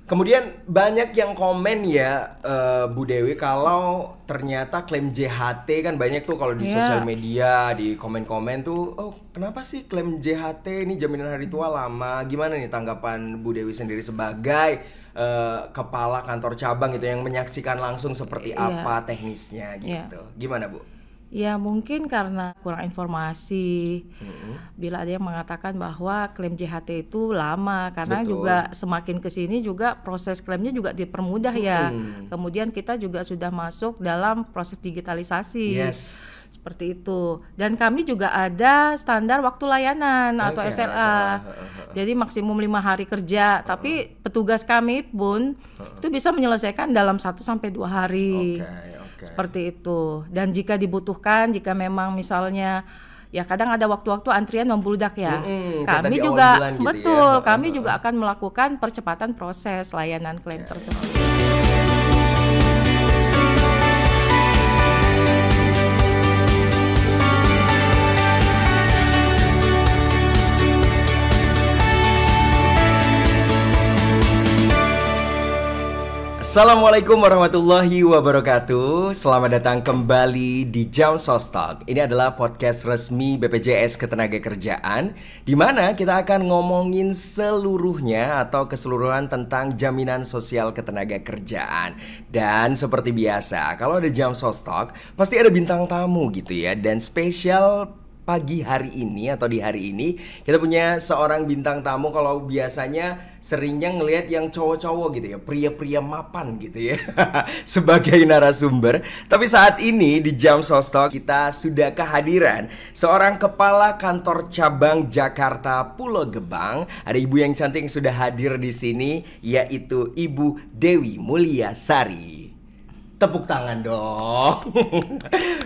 Kemudian banyak yang komen ya, Bu Dewi, kalau ternyata klaim JHT kan banyak tuh kalau di sosial Iya. media, di komen-komen tuh, oh kenapa sih klaim JHT ini jaminan hari tua lama? Gimana nih tanggapan Bu Dewi sendiri sebagai kepala kantor cabang gitu yang menyaksikan langsung seperti Iya, apa teknisnya iya. gitu? Gimana Bu? Ya mungkin karena kurang informasi. Mm-mm. Bila ada yang mengatakan bahwa klaim JHT itu lama, karena Betul. juga semakin ke sini juga proses klaimnya juga dipermudah ya. Mm-mm. Kemudian kita juga sudah masuk dalam proses digitalisasi. Yes. Seperti itu. Dan kami juga ada standar waktu layanan atau Oke, SLA. Jadi maksimum 5 hari kerja, tapi petugas kami pun itu bisa menyelesaikan dalam 1 sampai 2 hari. Oke, oke. Seperti itu. Dan jika dibutuhkan, jika memang misalnya ya kadang ada waktu-waktu antrian membludak ya. Kayak tadi Kami awal juga bulan gitu ya. betul, kami juga akan melakukan percepatan proses layanan klaim tersebut. Assalamualaikum warahmatullahi wabarakatuh. Selamat datang kembali di Jam Sostalk. Ini adalah podcast resmi BPJS Ketenagakerjaan, di mana kita akan ngomongin seluruhnya atau keseluruhan tentang jaminan sosial ketenagakerjaan. Dan seperti biasa, kalau ada Jam Sostalk pasti ada bintang tamu gitu ya. Dan spesial pagi hari ini atau di hari ini kita punya seorang bintang tamu. Kalau biasanya seringnya ngelihat yang cowok-cowok gitu ya, pria-pria mapan gitu ya sebagai narasumber. Tapi saat ini di Jam Sostalk kita sudah kehadiran seorang kepala kantor cabang Jakarta Pulau Gebang. Ada ibu yang cantik yang sudah hadir di sini, yaitu Ibu Dewi Mulyasari. Tepuk tangan dong.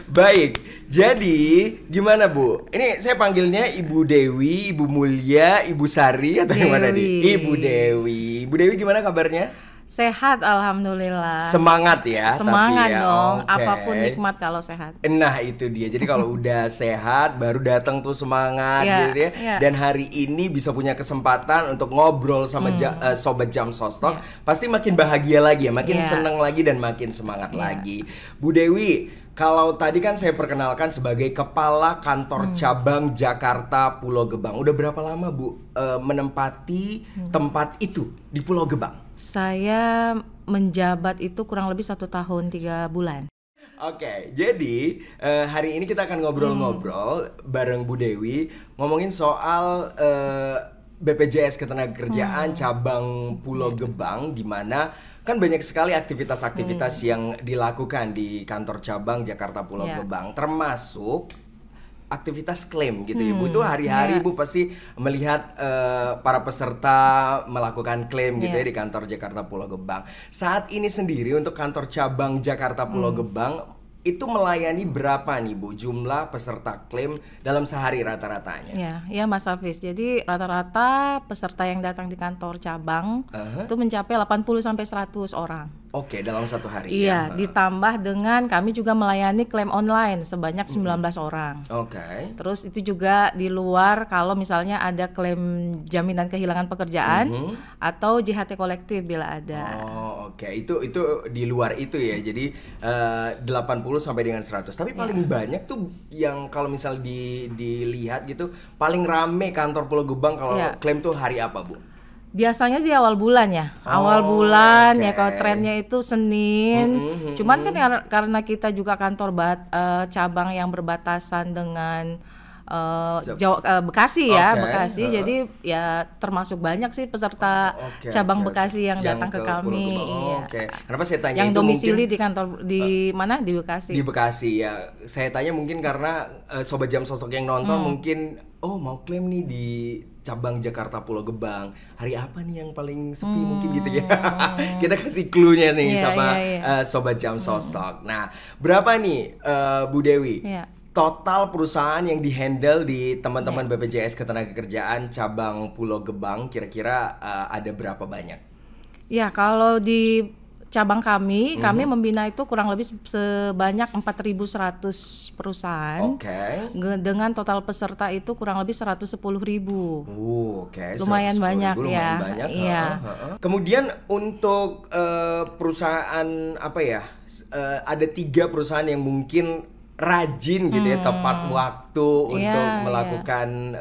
Baik, jadi gimana Bu? Ini saya panggilnya Ibu Dewi, Ibu Mulya, Ibu Sari atau gimana nih? Ibu Dewi. Ibu Dewi gimana kabarnya? Sehat, alhamdulillah. Semangat ya. Semangat tapi ya, dong, oke. apapun nikmat kalau sehat. Nah itu dia. Jadi kalau udah sehat baru datang tuh semangat Iya, gitu ya. iya. Dan hari ini bisa punya kesempatan untuk ngobrol sama sobat Jam Sostalk, pasti makin bahagia lagi ya, makin Iya. seneng lagi dan makin semangat Iya. lagi. Bu Dewi, kalau tadi kan saya perkenalkan sebagai kepala kantor cabang Jakarta Pulau Gebang. Udah berapa lama Bu menempati tempat itu di Pulau Gebang? Saya menjabat itu kurang lebih 1 tahun 3 bulan. Oke, jadi hari ini kita akan ngobrol-ngobrol bareng Bu Dewi, ngomongin soal BPJS Ketenagakerjaan cabang Pulau Gebang, di mana kan banyak sekali aktivitas-aktivitas yang dilakukan di kantor cabang Jakarta Pulau Iya. Gebang, termasuk aktivitas klaim gitu ya Bu. Itu hari-hari Bu pasti melihat para peserta melakukan klaim gitu ya di kantor Jakarta Pulau Gebang. Saat ini sendiri untuk kantor cabang Jakarta Pulau Gebang itu melayani berapa nih Bu jumlah peserta klaim dalam sehari rata-ratanya? Ya Mas Hafiz. Jadi rata-rata peserta yang datang di kantor cabang itu mencapai 80 sampai 100 orang. Oke, dalam satu hari Iya, ya. ditambah dengan kami juga melayani klaim online sebanyak 19 orang. Oke. Terus itu juga di luar kalau misalnya ada klaim jaminan kehilangan pekerjaan atau JHT kolektif bila ada. Oh, oke. Itu di luar itu ya. Jadi 80 sampai dengan 100. Tapi paling banyak tuh yang kalau misal dilihat gitu, paling rame kantor Pulau Gebang kalau klaim tuh hari apa, Bu? Biasanya sih awal bulan ya. Awal bulan ya, kalau trennya itu Senin. Cuman kan karena kita juga kantor cabang yang berbatasan dengan Bekasi ya, Bekasi. Jadi ya termasuk banyak sih peserta cabang Bekasi yang datang ke kami. Oke. Kenapa saya tanya yang itu domisili mungkin di kantor di mana? Di Bekasi. di Bekasi ya. Saya tanya mungkin karena sobat Jam Sostalk yang nonton mungkin mau klaim nih di cabang Jakarta Pulau Gebang. Hari apa nih yang paling sepi mungkin gitu ya. Kita kasih clue-nya nih sama sobat Jam Sostalk. Nah, berapa nih Bu Dewi? Total perusahaan yang dihandle di teman-teman BPJS Ketenagakerjaan cabang Pulau Gebang kira-kira ada berapa banyak? Ya, kalau di cabang kami membina itu kurang lebih sebanyak 4.100 perusahaan. Dengan total peserta itu kurang lebih 110.000. Lumayan banyak ya. Iya. Kemudian untuk perusahaan apa ya? Ada 3 perusahaan yang mungkin rajin gitu ya, tepat waktu untuk melakukan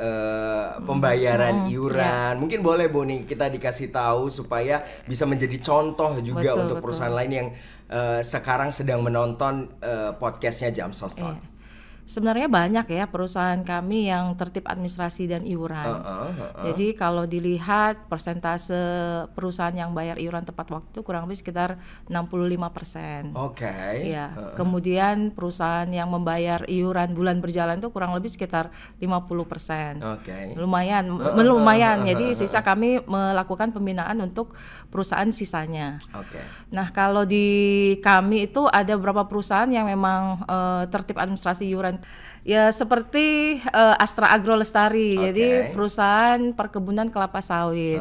pembayaran iuran. Mungkin boleh Bu nih kita dikasih tahu supaya bisa menjadi contoh juga untuk perusahaan lain yang sekarang sedang menonton podcastnya Jam Sostok. Sebenarnya banyak ya perusahaan kami yang tertib administrasi dan iuran. Jadi kalau dilihat persentase perusahaan yang bayar iuran tepat waktu kurang lebih sekitar 65%. Ya. Kemudian perusahaan yang membayar iuran bulan berjalan itu kurang lebih sekitar 50%. Lumayan. Jadi sisa kami melakukan pembinaan untuk perusahaan sisanya. Nah, kalau di kami itu ada beberapa perusahaan yang memang tertib administrasi iuran. Ya seperti Astra Agro Lestari, jadi perusahaan perkebunan kelapa sawit.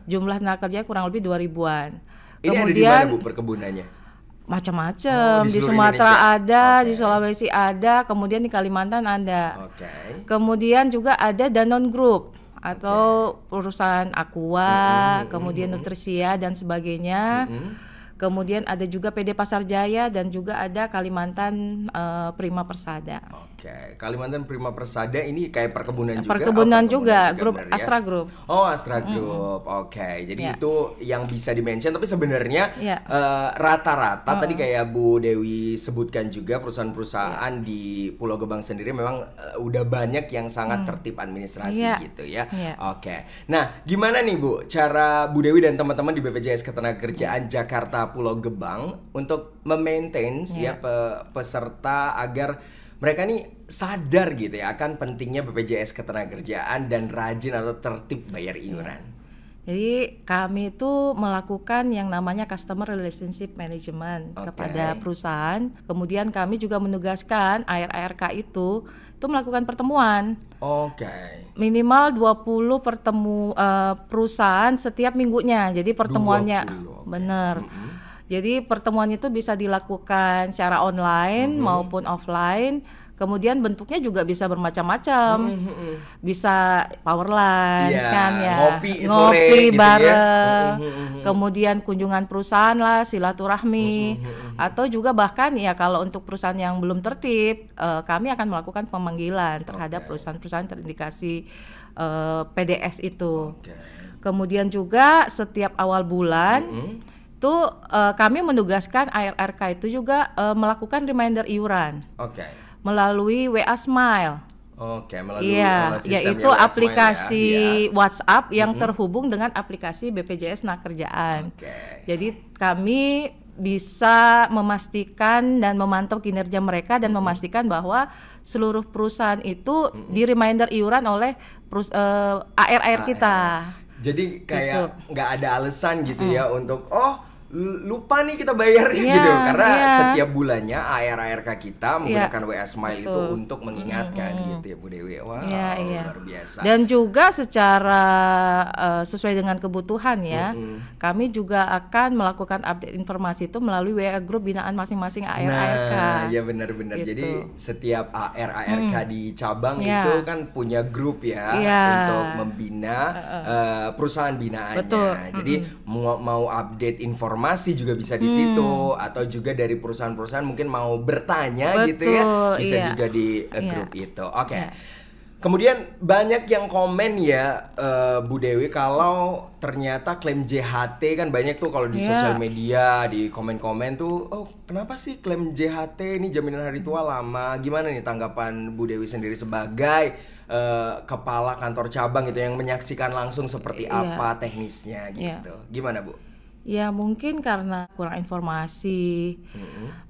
Jumlah tenaga kerja kurang lebih 2.000-an. Ini ada di mana Bu perkebunannya? Macam-macam, di Sumatera ada, di Sulawesi ada, kemudian di Kalimantan ada. Kemudian juga ada Danone Group atau perusahaan Aqua, kemudian Nutrisia dan sebagainya. Kemudian ada juga PD Pasar Jaya dan juga ada Kalimantan Prima Persada. Kalimantan Prima Persada ini kayak perkebunan juga. Perkebunan juga, grup ya? Astra Group. Astra Group. Jadi itu yang bisa di-mention, tapi sebenarnya rata-rata tadi kayak Bu Dewi sebutkan juga perusahaan-perusahaan di Pulau Gebang sendiri memang udah banyak yang sangat tertib administrasi gitu ya. Nah, gimana nih Bu cara Bu Dewi dan teman-teman di BPJS Ketenagakerjaan Jakarta Pulau Gebang untuk memaintain peserta agar mereka nih sadar gitu ya akan pentingnya BPJS Ketenagakerjaan dan rajin atau tertib bayar iuran. Jadi kami itu melakukan yang namanya Customer Relationship Management kepada perusahaan. Kemudian kami juga menugaskan ARK itu melakukan pertemuan. Minimal 20 perusahaan setiap minggunya. Jadi pertemuannya benar. Jadi pertemuan itu bisa dilakukan secara online maupun offline. Kemudian bentuknya juga bisa bermacam-macam. Bisa power lunch kan ya. Ngopi bareng. Kemudian kunjungan perusahaan lah, silaturahmi. Atau juga bahkan ya kalau untuk perusahaan yang belum tertib, kami akan melakukan pemanggilan terhadap perusahaan-perusahaan terindikasi PDS itu. Kemudian juga setiap awal bulan itu kami menugaskan ARK itu juga melakukan reminder iuran melalui WA Smile. Melalui yaitu aplikasi WhatsApp yang terhubung dengan aplikasi BPJS Ketenagakerjaan. Jadi kami bisa memastikan dan memantau kinerja mereka dan memastikan bahwa seluruh perusahaan itu di reminder iuran oleh AR kita. Jadi kayak nggak ada alasan gitu ya untuk lupa nih kita bayar gitu karena setiap bulannya ARK kita menggunakan WA Smile itu untuk mengingatkan gitu ya Bu Dewi. Luar biasa. Dan juga secara sesuai dengan kebutuhan ya, kami juga akan melakukan update informasi itu melalui WA Group binaan masing-masing ARK. Iya benar-benar. Gitu. Jadi setiap ARK di cabang itu kan punya grup ya untuk membina perusahaan binaannya. Jadi mau update informasi juga bisa di situ atau juga dari perusahaan-perusahaan mungkin mau bertanya gitu ya bisa juga di grup itu. Kemudian banyak yang komen ya Bu Dewi kalau ternyata klaim JHT kan banyak tuh kalau di sosial media di komen-komen tuh kenapa sih klaim JHT ini jaminan hari tua lama, gimana nih tanggapan Bu Dewi sendiri sebagai kepala kantor cabang itu yang menyaksikan langsung seperti apa teknisnya gitu, gimana Bu? Ya mungkin karena kurang informasi.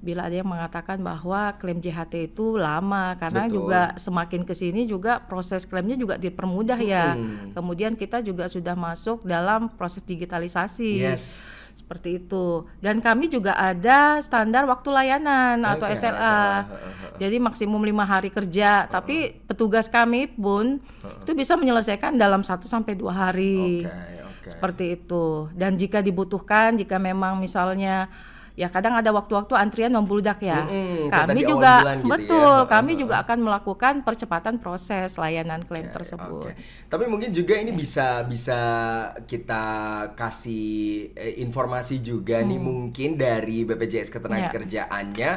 Bila ada yang mengatakan bahwa klaim JHT itu lama, karena juga semakin kesini juga proses klaimnya juga dipermudah ya. Kemudian kita juga sudah masuk dalam proses digitalisasi. Seperti itu. Dan kami juga ada standar waktu layanan atau SLA. Jadi maksimum 5 hari kerja, tapi petugas kami pun itu bisa menyelesaikan dalam 1 sampai 2 hari. Seperti itu. Dan jika dibutuhkan, jika memang misalnya ya kadang ada waktu-waktu antrian membludak ya. Kami juga gitu betul, ya. Kami juga akan melakukan percepatan proses layanan klaim tersebut. Tapi mungkin juga ini bisa kita kasih informasi juga nih mungkin dari BPJS Ketenagakerjaannya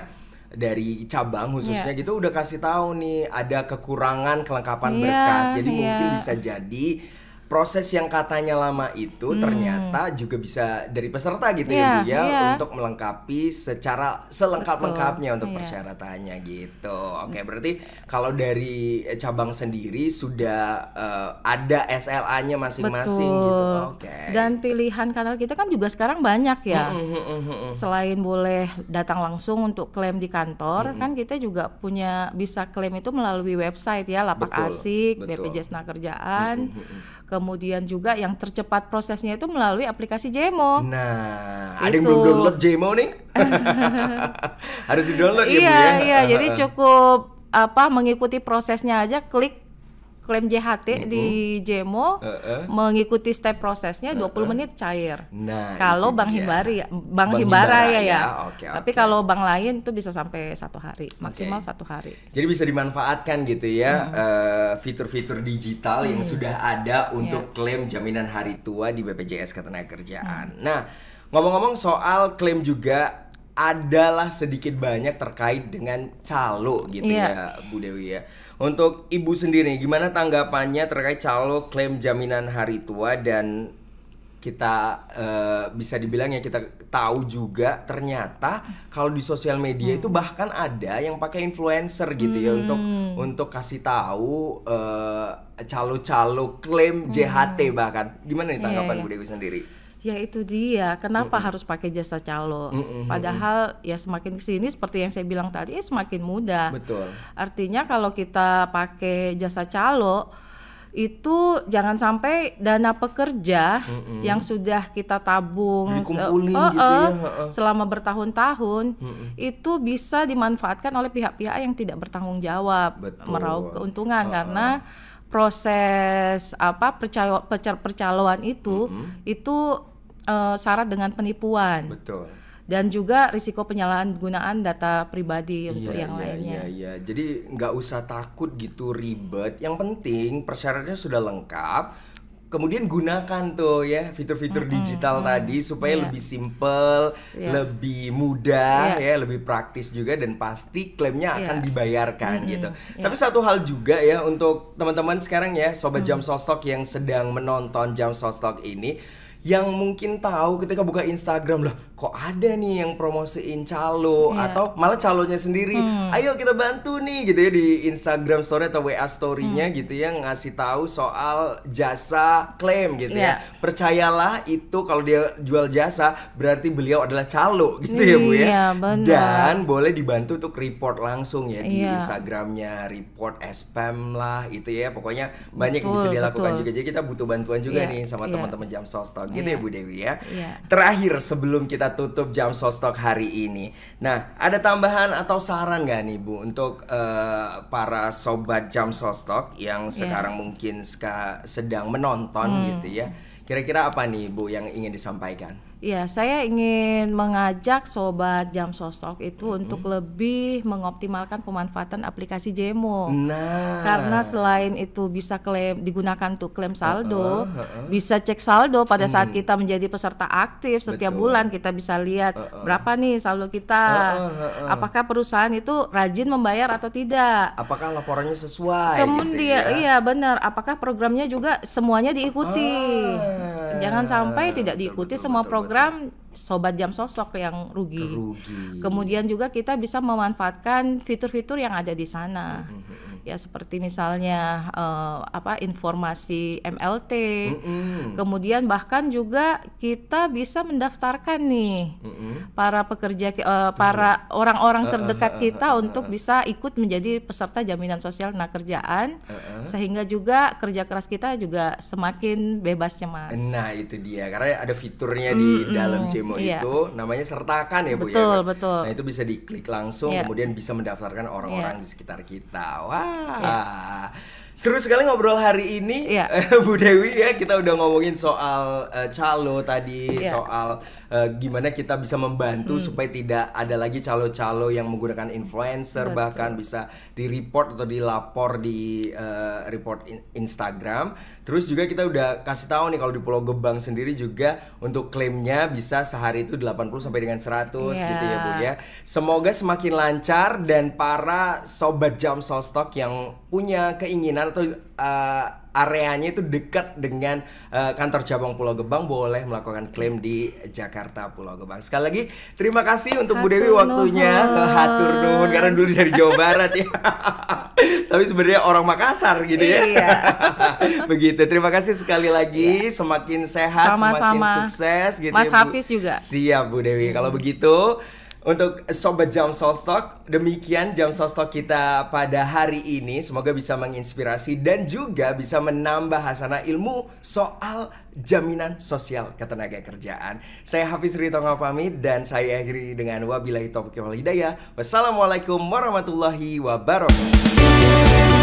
dari cabang khususnya gitu udah kasih tahu nih ada kekurangan kelengkapan berkas. Jadi mungkin bisa jadi proses yang katanya lama itu ternyata juga bisa dari peserta gitu ya Bu ya untuk melengkapi secara selengkap-lengkapnya untuk persyaratannya gitu. Oke, berarti kalau dari cabang sendiri sudah ada SLA-nya masing-masing gitu. Oke. Dan pilihan kanal kita kan juga sekarang banyak ya. Selain boleh datang langsung untuk klaim di kantor, kan kita juga punya bisa klaim itu melalui website ya, Lapak Asik, BPJS Ketenagakerjaan. Kemudian juga yang tercepat prosesnya itu melalui aplikasi Jemo. Nah, ada yang belum download Jemo nih? Harus di-download ya Bu ya? Iya, jadi cukup mengikuti prosesnya aja, klik klaim JHT di Jemo, mengikuti step prosesnya 20 menit cair. Nah, kalau Bank Himbara ya. Tapi kalau bank lain itu bisa sampai 1 hari, maksimal 1 hari. Jadi bisa dimanfaatkan gitu ya fitur-fitur digital yang sudah ada untuk klaim jaminan hari tua di BPJS Ketenagakerjaan. Nah, ngomong-ngomong soal klaim juga adalah sedikit banyak terkait dengan calo gitu ya Bu Dewi ya. Untuk Ibu sendiri gimana tanggapannya terkait calo klaim jaminan hari tua dan kita bisa dibilang ya kita tahu juga ternyata kalau di sosial media itu bahkan ada yang pakai influencer gitu ya untuk kasih tahu calo-calo klaim JHT bahkan. Gimana nih tanggapan Bu Dewi sendiri? Ya itu dia, kenapa harus pakai jasa calo? Padahal ya semakin kesini seperti yang saya bilang tadi semakin mudah. Betul. Artinya kalau kita pakai jasa calo itu jangan sampai dana pekerja yang sudah kita tabung selama bertahun-tahun itu bisa dimanfaatkan oleh pihak-pihak yang tidak bertanggung jawab meraup keuntungan karena proses percaloan itu syarat dengan penipuan. Betul. Dan juga risiko penyalahgunaan data pribadi untuk yang lainnya. Iya. Jadi nggak usah takut gitu ribet. Yang penting persyaratannya sudah lengkap. Kemudian gunakan tuh ya fitur-fitur digital tadi supaya lebih simple, lebih mudah ya, lebih praktis juga dan pasti klaimnya akan dibayarkan gitu. Tapi satu hal juga ya untuk teman-teman sekarang ya Sobat Jam Sostok yang sedang menonton Jam Sostok ini yang mungkin tahu ketika buka Instagram lah kok ada nih yang promosiin calo atau malah calonya sendiri ayo kita bantu nih gitu ya di Instagram story atau WA story-nya gitu ya ngasih tahu soal jasa klaim gitu ya percayalah itu kalau dia jual jasa berarti beliau adalah calo gitu ya Bu ya dan boleh dibantu untuk report langsung ya di Instagramnya report spam lah itu ya pokoknya banyak yang bisa dilakukan juga jadi kita butuh bantuan juga nih sama teman-teman Jam Sostok gitu ya Bu Dewi ya. Terakhir sebelum kita tutup Jam Sostok hari ini. Nah, ada tambahan atau saran nggak nih Bu untuk para sobat Jam Sostok yang sekarang mungkin sedang menonton gitu ya. Kira-kira apa nih Bu yang ingin disampaikan? Ya, saya ingin mengajak sobat Jam Sostok itu untuk lebih mengoptimalkan pemanfaatan aplikasi Jemo. Karena selain itu bisa digunakan untuk klaim saldo, bisa cek saldo pada saat kita menjadi peserta aktif setiap bulan kita bisa lihat berapa nih saldo kita. Apakah perusahaan itu rajin membayar atau tidak? Apakah laporannya sesuai? Kemudian iya benar, apakah programnya juga semuanya diikuti? Jangan sampai tidak diikuti semua program sobat Jam Sostok yang rugi. Kemudian juga kita bisa memanfaatkan fitur-fitur yang ada di sana. Ya seperti misalnya informasi MLT. Kemudian bahkan juga kita bisa mendaftarkan nih para pekerja para orang-orang terdekat kita untuk bisa ikut menjadi peserta jaminan sosial ketenagakerjaan sehingga juga kerja keras kita juga semakin bebas cemas. Nah, itu dia. Karena ada fiturnya di dalam Jemo itu namanya sertakan ya Bu ya. Betul. Nah, itu bisa diklik langsung kemudian bisa mendaftarkan orang-orang di sekitar kita. Wah. Seru sekali ngobrol hari ini, Iya. Bu Dewi ya. Kita udah ngomongin soal calo tadi, Iya. soal gimana kita bisa membantu supaya tidak ada lagi calo-calo yang menggunakan influencer, Betul. bahkan bisa di-report atau dilapor di report Instagram. Terus juga kita udah kasih tahu nih kalau di Pulau Gebang sendiri juga untuk klaimnya bisa sehari itu 80 sampai dengan 100 Iya. gitu ya Bu ya. Semoga semakin lancar dan para sobat Jam Sostok yang punya keinginan atau areanya itu dekat dengan kantor cabang Pulau Gebang boleh melakukan klaim di Jakarta Pulau Gebang. Sekali lagi terima kasih untuk Bu Dewi Hatur waktunya. nuhun. Hatur nuhun karena dulu dari Jawa Barat ya. Tapi sebenarnya orang Makassar gitu ya. Iya. Begitu. Terima kasih sekali lagi. Semakin sehat, semakin Sama-sama. sukses gitu Mas ya, Bu. Hafiz juga. Siap Bu Dewi. Kalau begitu untuk Sobat Jam Sostok, demikian Jam Sostok kita pada hari ini. Semoga bisa menginspirasi dan juga bisa menambah hasanah ilmu soal jaminan sosial ketenagakerjaan. Saya Hafiz Ritonga pamit dan saya akhiri dengan wabillahi taufiq wal hidayah. Wassalamualaikum warahmatullahi wabarakatuh.